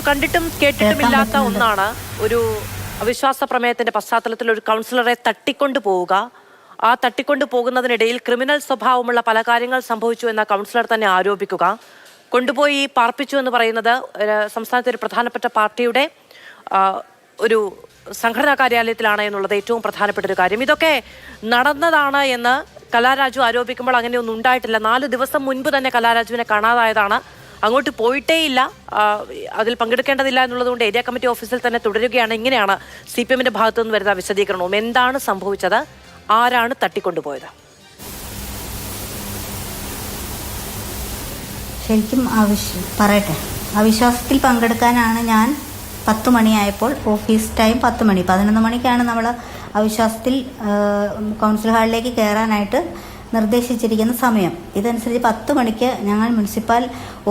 കണ്ടിട്ടും കേട്ടിട്ടുമില്ലാത്ത ഒന്നാണ് ഒരു അവിശ്വാസ പ്രമേയത്തിന്റെ പശ്ചാത്തലത്തിൽ ഒരു കൗൺസിലറെ തട്ടിക്കൊണ്ടു പോവുക. ആ തട്ടിക്കൊണ്ടു പോകുന്നതിനിടയിൽ ക്രിമിനൽ സ്വഭാവമുള്ള പല കാര്യങ്ങൾ സംഭവിച്ചു എന്ന കൗൺസിലർ തന്നെ ആരോപിക്കുക. കൊണ്ടുപോയി പാർപ്പിച്ചു എന്ന് പറയുന്നത് സംസ്ഥാനത്തെ ഒരു പ്രധാനപ്പെട്ട പാർട്ടിയുടെ ഒരു സംഘടനാ കാര്യാലയത്തിലാണ് എന്നുള്ളത് ഏറ്റവും പ്രധാനപ്പെട്ട ഒരു കാര്യം. ഇതൊക്കെ നടന്നതാണ് എന്ന് കലാരാജു ആരോപിക്കുമ്പോൾ അങ്ങനെയൊന്നും ഉണ്ടായിട്ടില്ല. 4 ദിവസം മുൻപ് തന്നെ കലാരാജുവിനെ കാണാതായതാണ്. അങ്ങോട്ട് പോയിട്ടേയില്ല, അതിൽ പങ്കെടുക്കേണ്ടതില്ല എന്നുള്ളതുകൊണ്ട് ഏരിയ കമ്മിറ്റി ഓഫീസിൽ തന്നെ തുടരുകയാണ്. ഇങ്ങനെയാണ് CPM-ന്റെ ഭാഗത്തു നിന്ന് വരുന്ന വിശദീകരണവും. എന്താണ് സംഭവിച്ചത്, ആരാണ് തട്ടിക്കൊണ്ടുപോയത്? ശരിക്കും പറയട്ടെ, അവിശ്വാസത്തിൽ പങ്കെടുക്കാനാണ് ഞാൻ 10 മണിയായപ്പോൾ, ഓഫീസ് ടൈം 10 മണി, 11 മണിക്കാണ് നമ്മൾ അവിശ്വാസത്തിൽ കൗൺസിൽ ഹാളിലേക്ക് കയറാനായിട്ട് നിർദ്ദേശിച്ചിരിക്കുന്ന സമയം. ഇതനുസരിച്ച് 10 മണിക്ക് ഞങ്ങൾ മുനിസിപ്പൽ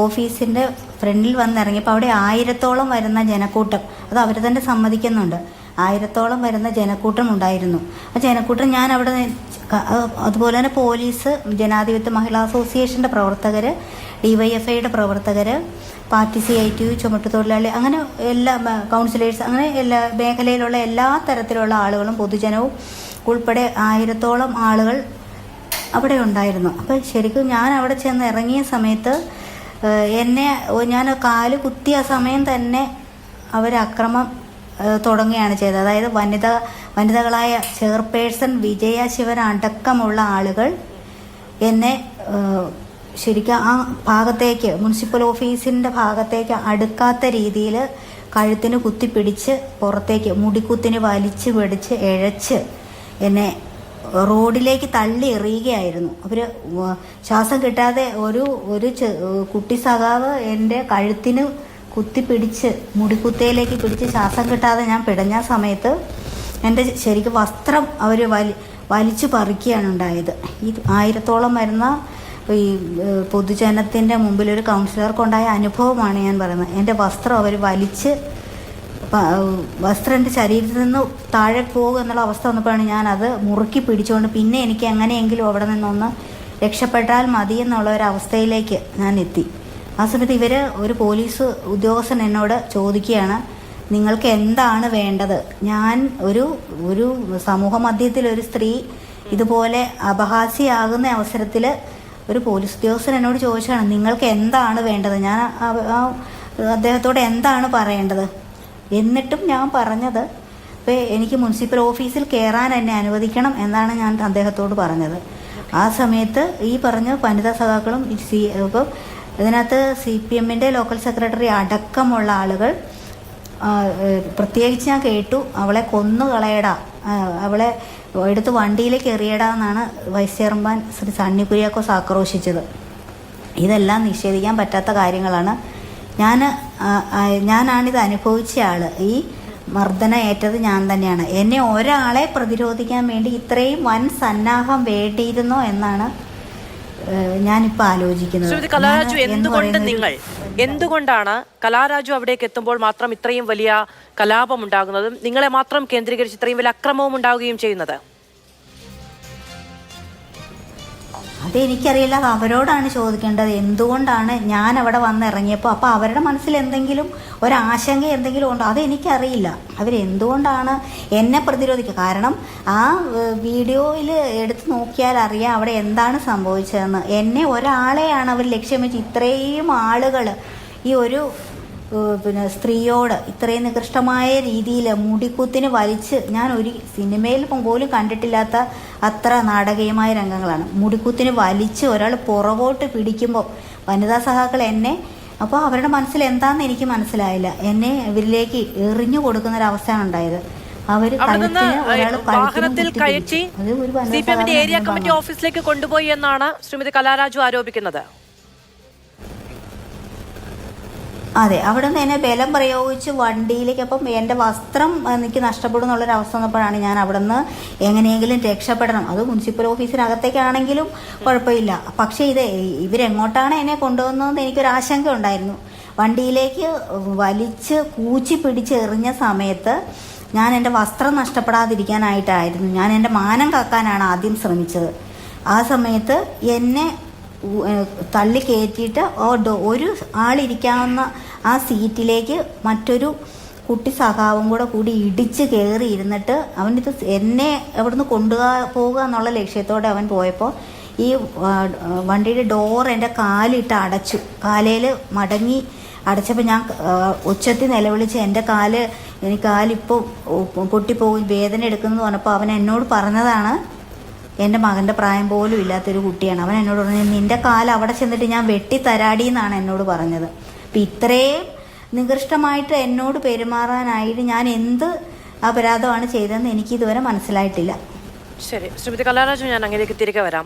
ഓഫീസിൻ്റെ ഫ്രണ്ടിൽ വന്നിറങ്ങിയപ്പോൾ അവിടെ 1000-ഓളം വരുന്ന ജനക്കൂട്ടം, അത് അവർ തന്നെ സമ്മതിക്കുന്നുണ്ട്, 1000-ഓളം വരുന്ന ജനക്കൂട്ടം ഉണ്ടായിരുന്നു. ആ ജനക്കൂട്ടം ഞാൻ അവിടെ, അതുപോലെ തന്നെ പോലീസ്, ജനാധിപത്യ മഹിളാ അസോസിയേഷൻ്റെ പ്രവർത്തകർ, DYFIയുടെ പ്രവർത്തകർ, പാർട്ടി CITU, ചുമട്ടുതൊഴിലാളി, അങ്ങനെ എല്ലാ കൗൺസിലേഴ്സ്, അങ്ങനെ എല്ലാ മേഖലയിലുള്ള എല്ലാ തരത്തിലുള്ള ആളുകളും പൊതുജനവും ഉൾപ്പെടെ 1000-ഓളം ആളുകൾ അവിടെ ഉണ്ടായിരുന്നു. അപ്പോൾ ശരിക്കും ഞാൻ അവിടെ ചെന്ന് ഇറങ്ങിയ സമയത്ത് ഞാൻ കാല് കുത്തിയ സമയം തന്നെ അവർ അക്രമം തുടങ്ങുകയാണ് ചെയ്തത്. അതായത് വനിതകളായ ചെയർപേഴ്സൺ വിജയ ശിവൻ അടക്കമുള്ള ആളുകൾ എന്നെ ശരിക്കും ആ ഭാഗത്തേക്ക്, മുനിസിപ്പൽ ഓഫീസിൻ്റെ ഭാഗത്തേക്ക് അടുക്കാത്ത രീതിയിൽ കഴുത്തിന് കുത്തിപ്പിടിച്ച് പുറത്തേക്ക് മുടിക്കുത്തിന് വലിച്ചു പിടിച്ച് ഇഴച്ച് എന്നെ റോഡിലേക്ക് തള്ളി എറിയുകയായിരുന്നു. അവർ ശ്വാസം കിട്ടാതെ ഒരു കുട്ടി സഖാവ് എൻ്റെ കഴുത്തിന് കുത്തിപ്പിടിച്ച് മുടിക്കുത്തയിലേക്ക് പിടിച്ച് ശ്വാസം കിട്ടാതെ ഞാൻ പിടഞ്ഞ സമയത്ത് എൻ്റെ ശരിക്കും വസ്ത്രം അവർ വലിച്ചു പറിക്കുകയാണ് ഉണ്ടായത്. ഈ 1000-ഓളം വരുന്ന ഈ പൊതുജനത്തിൻ്റെ മുമ്പിൽ ഒരു കൗൺസിലർക്കുണ്ടായ അനുഭവമാണ് ഞാൻ പറയുന്നത്. എൻ്റെ വസ്ത്രം അവർ വസ്ത്രം എൻ്റെ ശരീരത്തിൽ നിന്ന് താഴെ പോകുക എന്നുള്ള അവസ്ഥ വന്നപ്പോഴാണ് ഞാനത് മുറുക്കി പിടിച്ചുകൊണ്ട് പിന്നെ എനിക്ക് എങ്ങനെയെങ്കിലും അവിടെ നിന്നൊന്ന് രക്ഷപ്പെട്ടാൽ മതി എന്നുള്ള ഒരവസ്ഥയിലേക്ക് ഞാൻ എത്തി. ആ സമയത്ത് ഒരു പോലീസ് ഉദ്യോഗസ്ഥൻ എന്നോട് ചോദിക്കുകയാണ്, നിങ്ങൾക്ക് എന്താണ് വേണ്ടത്? ഞാൻ ഒരു സമൂഹ മധ്യത്തിൽ ഒരു സ്ത്രീ ഇതുപോലെ അപഹാസ്യയാകുന്ന അവസരത്തിൽ ഒരു പോലീസ് ഉദ്യോഗസ്ഥൻ എന്നോട് ചോദിച്ചാണ്, നിങ്ങൾക്ക് എന്താണ് വേണ്ടത്? ഞാൻ അദ്ദേഹത്തോട് എന്താണ് പറയേണ്ടത്? എന്നിട്ടും ഞാൻ പറഞ്ഞത്, ഇപ്പോൾ എനിക്ക് മുനിസിപ്പൽ ഓഫീസിൽ കയറാൻ എന്നെ അനുവദിക്കണം എന്നാണ് ഞാൻ അദ്ദേഹത്തോട് പറഞ്ഞത്. ആ സമയത്ത് ഈ പറഞ്ഞ വനിതാ സഖാക്കളും ഇപ്പോൾ ഇതിനകത്ത് CPM-ന്റെ ലോക്കൽ സെക്രട്ടറി അടക്കമുള്ള ആളുകൾ, പ്രത്യേകിച്ച് ഞാൻ കേട്ടു, അവളെ കൊന്നുകളയടാ, അവളെ എടുത്ത് വണ്ടിയിലേക്ക് എറിയടാ എന്നാണ് വൈസ് ചെയർമാൻ ശ്രീ സണ്ണി കുര്യാക്കോസ് ആക്രോശിച്ചത്. ഇതെല്ലാം നിഷേധിക്കാൻ പറ്റാത്ത കാര്യങ്ങളാണ്. ഞാനാണിത് അനുഭവിച്ച ആൾ. ഈ മർദ്ദനം ഏറ്റത് ഞാൻ തന്നെയാണ്. എന്നെ ഒരാളെ പ്രതിരോധിക്കാൻ വേണ്ടി ഇത്രയും വൻ സന്നാഹം വേണ്ടിയിരുന്നോ എന്നാണ് ഞാനിപ്പോൾ ആലോചിക്കുന്നത്. കലാരാജു, എന്തുകൊണ്ടാണ് കലാരാജു അവിടേക്ക് എത്തുമ്പോൾ മാത്രം ഇത്രയും വലിയ കലാപം ഉണ്ടാകുന്നതും നിങ്ങളെ മാത്രം കേന്ദ്രീകരിച്ച് ഇത്രയും വലിയ അക്രമവും ഉണ്ടാവുകയും ചെയ്യുന്നത്? അതെനിക്കറിയില്ല, അവരോടാണ് ചോദിക്കേണ്ടത്. എന്തുകൊണ്ടാണ് ഞാൻ അവിടെ വന്നിറങ്ങിയപ്പോൾ അപ്പോൾ അവരുടെ മനസ്സിൽ എന്തെങ്കിലും ഒരാശങ്ക എന്തെങ്കിലും ഉണ്ടോ? അതെനിക്കറിയില്ല. അവരെന്തുകൊണ്ടാണ് എന്നെ പ്രതിരോധിക്കുക? കാരണം ആ വീഡിയോയിൽ എടുത്ത് നോക്കിയാൽ അറിയാം അവിടെ എന്താണ് സംഭവിച്ചതെന്ന്. എന്നെ ഒരാളെയാണ് അവർ ലക്ഷ്യം വെച്ച് ഇത്രയും ആളുകൾ ഈ ഒരു സ്ത്രീയോട് ഇത്രയും നികൃഷ്ടമായ രീതിയിൽ മുടിക്കുത്തിന് വലിച്ച്, ഞാൻ ഒരു സിനിമയിൽ പോലും കണ്ടിട്ടില്ലാത്ത അത്ര നാടകീയമായ രംഗങ്ങളാണ്. മുടിക്കുത്തിന് വലിച്ച് ഒരാൾ പുറകോട്ട് പിടിക്കുമ്പോൾ വനിതാ സഖാക്കൾ എന്നെ, അപ്പോൾ അവരുടെ മനസ്സിൽ എന്താണെന്ന് എനിക്ക് മനസ്സിലായില്ല, എന്നെ ഇവരിലേക്ക് എറിഞ്ഞു കൊടുക്കുന്ന ഒരു അവസ്ഥയാണ് ഉണ്ടായത്. വാഹനത്തിൽ കയറ്റി CPM-ന്റെ ഏരിയ കമ്മിറ്റി ഓഫീസിലേക്ക് കൊണ്ടുപോയി എന്നാണ് ശ്രീമതി കലാരാജു ആരോപിക്കുന്നത്. അതെ, അവിടെ നിന്ന് എന്നെ ബലം പ്രയോഗിച്ച് വണ്ടിയിലേക്ക്, അപ്പം എൻ്റെ വസ്ത്രം എനിക്ക് നഷ്ടപ്പെടും എന്നുള്ളൊരവസ്ഥ വന്നപ്പോഴാണ് ഞാൻ അവിടെ നിന്ന് എങ്ങനെയെങ്കിലും രക്ഷപ്പെടണം. അത് മുനിസിപ്പൽ ഓഫീസിനകത്തേക്കാണെങ്കിലും കുഴപ്പമില്ല. പക്ഷേ ഇവരെങ്ങോട്ടാണ് എന്നെ കൊണ്ടുവന്നതെന്ന് എനിക്കൊരാശങ്ക ഉണ്ടായിരുന്നു. വണ്ടിയിലേക്ക് വലിച്ച് കൂച്ചി പിടിച്ച് എറിഞ്ഞ സമയത്ത് ഞാൻ എൻ്റെ വസ്ത്രം നഷ്ടപ്പെടാതിരിക്കാനായിട്ടായിരുന്നു, ഞാൻ എൻ്റെ മാനം കാക്കാനാണ് ആദ്യം ശ്രമിച്ചത്. ആ സമയത്ത് എന്നെ തള്ളി കയറ്റിയിട്ട് ഒരു ആളിരിക്കാവുന്ന ആ സീറ്റിലേക്ക് മറ്റൊരു കുട്ടി സഖാവും കൂടി ഇടിച്ച് കയറി ഇരുന്നിട്ട് അവനിത് എന്നെ അവിടുന്ന് പോകുക എന്നുള്ള ലക്ഷ്യത്തോടെ അവൻ പോയപ്പോൾ ഈ വണ്ടിയുടെ ഡോർ എൻ്റെ കാലിട്ട് അടച്ചു. കാലയിൽ മടങ്ങി അടച്ചപ്പോൾ ഞാൻ ഉച്ചത്തിൽ നിലവിളിച്ച് എൻ്റെ കാലിപ്പോൾ പൊട്ടിപ്പോകും, വേദന എടുക്കുന്നു പറഞ്ഞപ്പോൾ അവൻ എന്നോട് പറഞ്ഞതാണ്, എൻ്റെ മകൻ്റെ പ്രായം പോലും ഇല്ലാത്തൊരു കുട്ടിയാണ്. അവൻ എന്നോട് പറഞ്ഞത് നിൻ്റെ അവിടെ ചെന്നിട്ട് ഞാൻ വെട്ടിത്തരാടി എന്നാണ് എന്നോട് പറഞ്ഞത്. അപ്പം ഇത്രയും നികൃഷ്ടമായിട്ട് എന്നോട് പെരുമാറാനായിട്ട് ഞാൻ എന്ത് അപരാധമാണ് ചെയ്തതെന്ന് എനിക്കിതുവരെ മനസ്സിലായിട്ടില്ല. ശരി, ശ്രീമതി കലാരാജു, ഞാൻ അങ്ങനെയൊക്കെ തിരികെ വരാം.